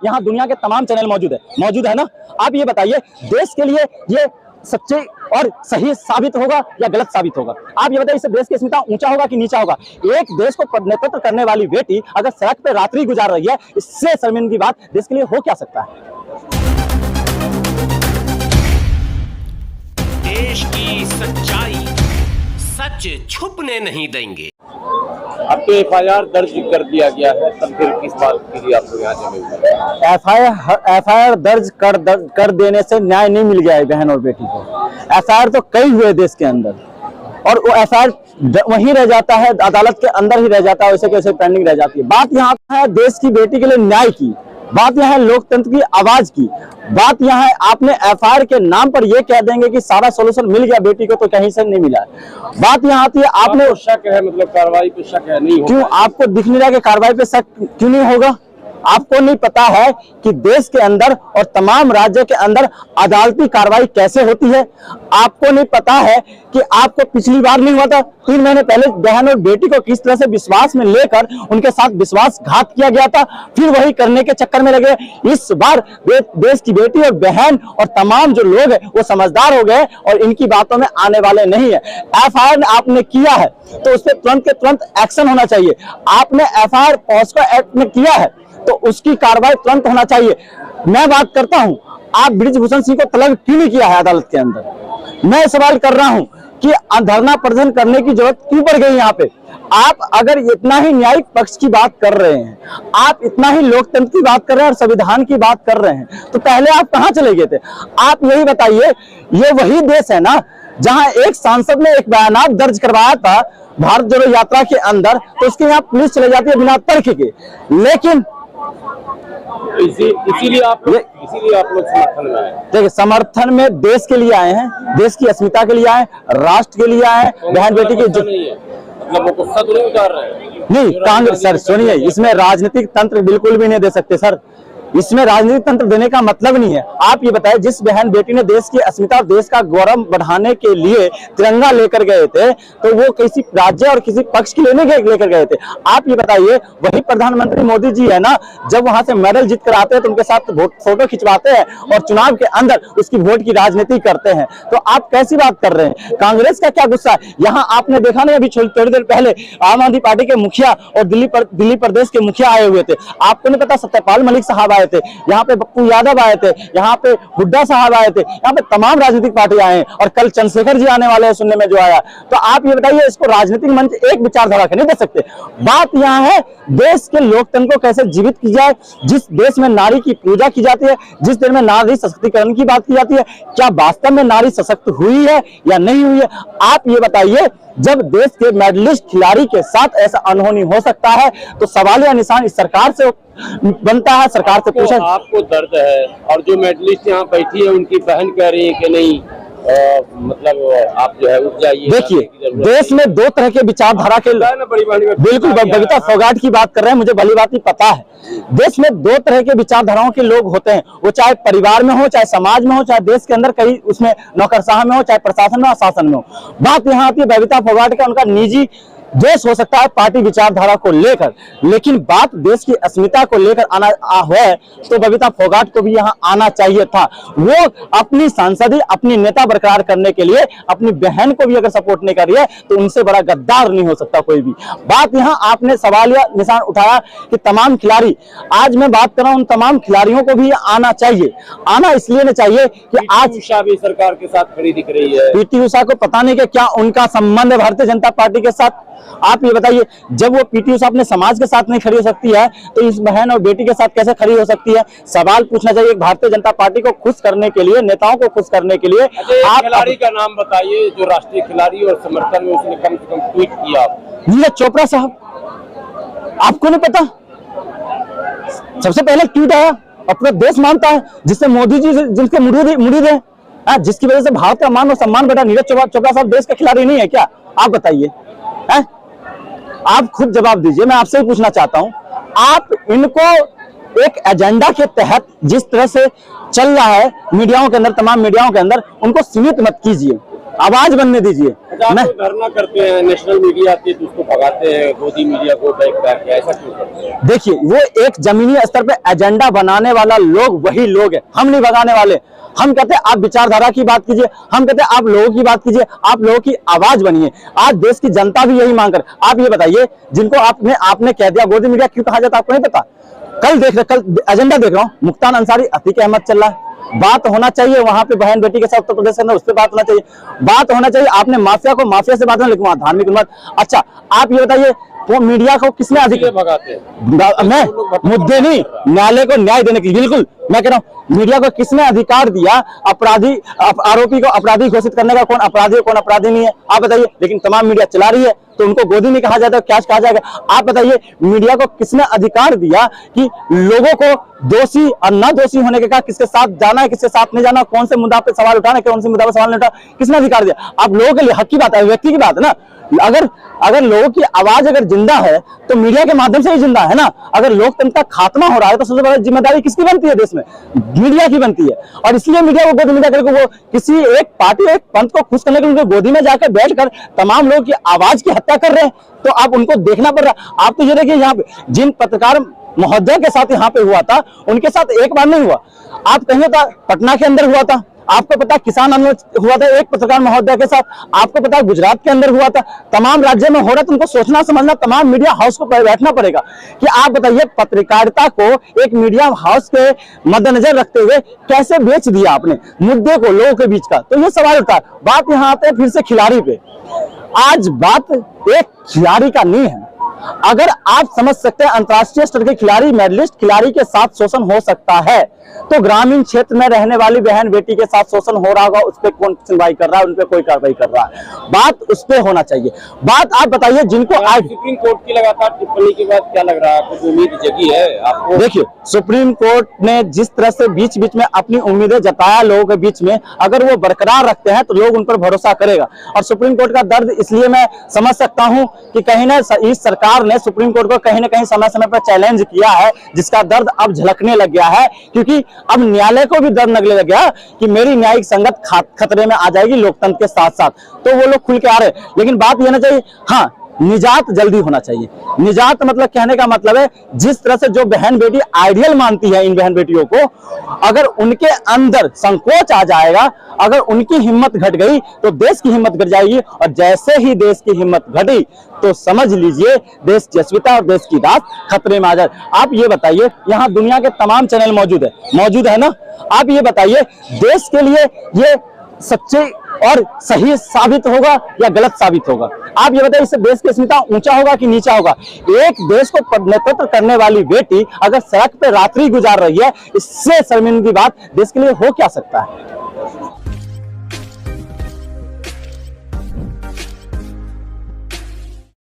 यहाँ दुनिया के तमाम चैनल मौजूद है ना। आप ये बताइए, देश के लिए ये सच्चे और सही साबित होगा या गलत साबित होगा? आप ये बताइए, इससे देश की अस्मिता ऊंचा होगा कि नीचा होगा? एक देश को नेतृत्व करने वाली बेटी अगर सड़क पे रात्रि गुजार रही है, इससे शर्मिंदगी की बात देश के लिए हो क्या सकता है? देश की सच्चाई सच छुपने नहीं देंगे। अब तो एफआईआर दर्ज कर दिया गया है, तब फिर किस बात के लिए आप लोग यहाँ जमे हुए हैं? एफआईआर दर्ज कर देने से न्याय नहीं मिल गया है बहन और बेटी को। एफआईआर तो कई हुए देश के अंदर, और वो एफआईआर वहीं रह जाता है, अदालत के अंदर ही रह जाता है, वैसे कैसे पेंडिंग रह जाती है। बात यहाँ है देश की बेटी के लिए न्याय की, बात यहाँ है लोकतंत्र की आवाज की, बात यहाँ है आपने एफआईआर के नाम पर ये कह देंगे कि सारा सोल्यूशन मिल गया बेटी को, तो कहीं से नहीं मिला। बात यहाँ आती है, आपने शक है, मतलब कार्रवाई पे शक है, नहीं क्यों आपको दिख नहीं रहा कि कार्रवाई पे शक क्यों नहीं होगा? आपको नहीं पता है कि देश के अंदर और तमाम राज्य के अंदर अदालती कार्रवाई कैसे होती है? आपको नहीं पता है कि आपको पिछली बार नहीं हुआ था 3 महीने पहले बहन और बेटी को किस तरह से विश्वास में लेकर उनके साथ विश्वासघात किया गया था, फिर वही करने के चक्कर में लगे। इस बार देश की बेटी और बहन और तमाम जो लोग हैं वो समझदार हो गए और इनकी बातों में आने वाले नहीं है। एफआईआर आपने किया है तो उस पर तुरंत के तुरंत एक्शन होना चाहिए। आपने एफआईआर पॉस्को एक्ट में किया है तो उसकी कार्रवाई तुरंत होना चाहिए। मैं बात करता हूं, आप बृजभूषण सिंह को तलब क्यों नहीं किया है अदालत के अंदर? मैं सवाल कर रहा हूं कि धरना प्रदर्शन करने की जरूरत क्यों पड़ गई यहाँ पे? आप अगर इतना ही न्यायिक पक्ष की बात कर रहे हैं, आप इतना ही लोकतंत्र की बात कर रहे हैं और संविधान की बात कर रहे हैं, तो पहले आप कहां चले गए थे? आप यही बताइए, ये वही देश है ना जहां एक सांसद ने एक बयान दर्ज करवाया था भारत जोड़ो यात्रा के अंदर, तो उसके यहाँ पुलिस चले जाती है बिना तर्क के। लेकिन इसीलिए आप लोग समर्थन में आए। देखिए, समर्थन में देश के लिए आए हैं, देश की अस्मिता के लिए आए, राष्ट्र के लिए आए, बहन बेटी की नहीं है, मतलब वो गुस्सा तो नहीं उतार रहे हैं? नहीं, कांग्रेस सर सुनिए, इसमें राजनीतिक तंत्र बिल्कुल भी नहीं दे सकते सर। इसमें राजनीतिक तंत्र देने का मतलब नहीं है। आप ये बताएं, जिस बहन बेटी ने देश की अस्मिता और देश का गौरव बढ़ाने के लिए तिरंगा लेकर गए थे, तो वो किसी राज्य और किसी पक्ष के लिए नहीं लेकर गए थे। आप ये बताइए, वही प्रधानमंत्री मोदी जी है ना, जब वहां से मेडल जीत कर आते हैं तो उनके साथ फोटो खिंचवाते हैं और चुनाव के अंदर उसकी वोट की राजनीति करते हैं। तो आप कैसी बात कर रहे हैं? कांग्रेस का क्या गुस्सा है? यहाँ आपने देखा नहीं, अभी थोड़ी देर पहले आम आदमी पार्टी के मुखिया और दिल्ली प्रदेश के मुखिया आए हुए थे। आपको नहीं पता सत्यपाल मलिक साहब आए थे, यहाँ पे पप्पू यादव आए थे, यहाँ पे हुड्डा साहब आए थे, यहाँ पे तमाम राजनीतिक पार्टी आए हैं और कल चंद्रशेखर जी आने वाले हैं सुनने में जो आया। तो आप ये बताइए, इसको राजनीतिक मंच एक विचारधारा के नहीं दे सकते। बात यहाँ है देश के लोकतंत्र को कैसे जीवित की जाए। जिस देश में नारी की पूजा की जाती है, जिस देश में नारी सशक्तिकरण की बात की जाती है, क्या वास्तव में नारी सशक्त हुई है या नहीं हुई है? आप ये बताइए, जब देश के मेडलिस्ट खिलाड़ी के साथ ऐसा अनहोनी हो सकता है तो सवालिया निशान इस सरकार से बनता है। सरकार से पूछा, आपको दर्द है और जो मेडलिस्ट यहाँ बैठी है उनकी बहन कह रही है कि नहीं, मतलब आप जो है उठ जाइए। देखिए, देश में 2 तरह के विचारधारा के बिल्कुल बबीता फोगाट की बात कर रहे हैं, मुझे भली बात ही पता है। देश में 2 तरह के विचारधाराओं के लोग होते हैं, वो चाहे परिवार में हो, चाहे समाज में हो, चाहे देश के अंदर कहीं उसमें नौकरशाह में हो, चाहे प्रशासन में हो, शासन में हो। बात यहाँ आती है बबीता फोगाट का, उनका निजी द्वेष हो सकता है पार्टी विचारधारा को लेकर, लेकिन बात देश की अस्मिता को लेकर आना है तो बबीता फोगाट को भी यहाँ आना चाहिए था। वो अपनी सांसदी, अपनी नेता बरकरार करने के लिए अपनी बहन को भी अगर सपोर्ट नहीं कर रही है तो उनसे बड़ा गद्दार नहीं हो सकता कोई भी। बात यहाँ आपने सवालिया निशान उठाया कि तमाम खिलाड़ी, आज मैं बात कर रहा हूँ उन तमाम खिलाड़ियों को भी आना चाहिए। आना इसलिए नहीं चाहिए कि आज उषा भी सरकार के साथ खड़ी दिख रही है। पीटी उषा को पता नहीं कि क्या उनका संबंध है भारतीय जनता पार्टी के साथ। आप ये बताइए, जब वो पीटी उषा अपने समाज के साथ नहीं खड़ी हो सकती है तो इस बहन और बेटी के साथ कैसे खड़ी हो सकती है? सवाल पूछना चाहिए भारतीय जनता पार्टी को खुश करने के लिए, नेताओं को खुश करने के लिए। आप खिलाड़ी का नाम बताइए जो राष्ट्रीय खिलाड़ी और समर्थन में उसने कम से कम ट्वीट किया। नीरज चोपड़ा साहब, आपको नहीं पता? सबसे पहले ट्वीट आया, अपना देश मानता है, जिससे मोदी जी जिनके मुरीद है, जिसकी वजह से भारत का मान और सम्मान बढ़ा। नीरज चोपड़ा साहब देश का खिलाड़ी नहीं है क्या? आप बताइए, आप खुद जवाब दीजिए। मैं आपसे ही पूछना चाहता हूं, आप इनको एक एजेंडा के तहत जिस तरह से चल रहा है मीडियाओं के अंदर, तमाम मीडियाओं के अंदर, उनको सीमित मत कीजिए। आवाज बनने दीजिए। आप तो धरना करते हैं, नेशनल मीडिया आती है तो उसको भगाते हैं, गोदी मीडिया को बैक करके, ऐसा क्यों करते हैं? देखिए, वो एक जमीनी स्तर पे एजेंडा बनाने वाला लोग वही लोग हैं, हम नहीं भगाने वाले। हम कहते हैं आप विचारधारा की बात कीजिए, हम कहते हैं आप लोगों की बात कीजिए, आप लोगों की आवाज बनिए। आज देश की जनता भी यही मांग कर, आप ये बताइए, जिनको आपने कह दिया गोदी मीडिया क्यों कहा जाता, आपको नहीं पता? कल एजेंडा देख रहा हूँ, मुख्तार अंसारी, अतीक अहमद चल रहा है। बात होना चाहिए वहां पे बहन बेटी के साथ उत्तर प्रदेश के अंदर, उस पर बात होना चाहिए। बात होना चाहिए आपने माफिया को माफिया से बात करना, लेकिन वहां धार्मिक उन्माद। अच्छा, आप ये बताइए, वो मीडिया को किसने अधिकार भगाते हैं? मैं मुद्दे नहीं, न्यायालय को न्याय देने के लिए, बिल्कुल मैं कह रहा हूँ, मीडिया को किसने अधिकार दिया आरोपी को अपराधी घोषित करने का? कौन अपराधी है, कौन अपराधी नहीं है, आप बताइए। लेकिन तमाम मीडिया चला रही है, तो उनको गोदी में कहा जाता है, क्या कहा जाएगा? आप बताइए, मीडिया को किसने अधिकार दिया कि लोगों को दोषी और ना दोषी होने के, कहा किसके साथ जाना है, किसके साथ नहीं जाना, कौन से मुद्दा पे सवाल उठाना, कौन से मुद्दा पे सवाल नहीं उठाना, किसने अधिकार दिया? आप लोगों के लिए हक की बात है, व्यक्ति की बात है ना। अगर लोगों की आवाज अगर जिंदा है तो मीडिया के माध्यम से ही जिंदा है ना। अगर लोकतंत्र का खात्मा हो रहा है तो सबसे बड़ी जिम्मेदारी किसकी बनती है देश में? मीडिया की बनती है। और इसलिए मीडिया को गोदी में जाकर वो किसी एक पार्टी, एक पंथ को खुश करने के लिए गोदी में जाकर बैठकर तमाम लोगों की आवाज की हत्या कर रहे हैं, तो आप उनको देखना पड़ रहा। आप तो ये देखिए, यहाँ पे जिन पत्रकार महोदय के साथ यहाँ पे हुआ था, उनके साथ एक बार नहीं हुआ। आप कहेंगे तो पटना के अंदर हुआ था, आपको पता किसान आंदोलन हुआ था एक पत्रकार महोदय के साथ, आपको पता गुजरात के अंदर हुआ था, तमाम राज्यों में हो रहा है। तो उनको सोचना समझना, तमाम मीडिया हाउस को बैठना पड़ेगा कि आप बताइए, पत्रकारिता को एक मीडिया हाउस के मद्देनजर रखते हुए कैसे बेच दिया आपने मुद्दे को लोगों के बीच का। तो ये सवाल उठता है। बात यहाँ आते हैं फिर से खिलाड़ी पे। आज बात एक खिलाड़ी का नहीं है। अगर आप समझ सकते हैं अंतर्राष्ट्रीय स्तर के खिलाड़ी, मेडलिस्ट खिलाड़ी के साथ शोषण हो सकता है, तो ग्रामीण क्षेत्र में रहने वाली बहन बेटी के साथ शोषण हो रहा होगा, उस पर कौन सुनवाई कर रहा है, उन पर कोई कार्रवाई कर रहा है? बात उस पर होना चाहिए। बात आप बताइए, जिनको आज सुप्रीम कोर्ट की लगातार टिप्पणी के बाद क्या लग रहा है आपको, उम्मीद जगी है आपको? देखिए, सुप्रीम कोर्ट ने जिस तरह से बीच बीच में अपनी उम्मीदें जताया लोगों के बीच में, अगर वो बरकरार रखते हैं तो लोग उन पर भरोसा करेगा। और सुप्रीम कोर्ट का दर्द इसलिए मैं समझ सकता हूं कि कहीं ना इस सरकार ने सुप्रीम कोर्ट को कहीं ना कहीं समय समय पर चैलेंज किया है, जिसका दर्द अब झलकने लग गया है। क्योंकि अब न्यायालय को भी डर लगने लग गया कि मेरी न्यायिक संगत खतरे में आ जाएगी लोकतंत्र के साथ साथ, तो वो लोग खुल के आ रहे हैं। लेकिन बात यह ना चाहिए, हाँ, निजात जल्दी होना चाहिए। निजात मतलब कहने का मतलब है, जिस तरह से जो बहन बेटी आइडियल मानती है इन बहन बेटियों को, अगर उनके अंदर संकोच आ जाएगा, अगर उनकी हिम्मत घट गई तो देश की हिम्मत घट जाएगी। और जैसे ही देश की हिम्मत घटी तो समझ लीजिए देश की अस्मिता और देश की राज खतरे में आ जाए। आप ये बताइए, यहाँ दुनिया के तमाम चैनल मौजूद है ना। आप ये बताइए, देश के लिए ये सच्चे और सही साबित होगा या गलत साबित होगा? आप ये बताइए, इससे देश की अस्मिता ऊंचा होगा कि नीचा होगा? एक देश को नेतृत्व करने वाली बेटी अगर सड़क पे रात्रि गुजार रही है, इससे शर्मिंदगी बात देश के लिए हो क्या सकता है?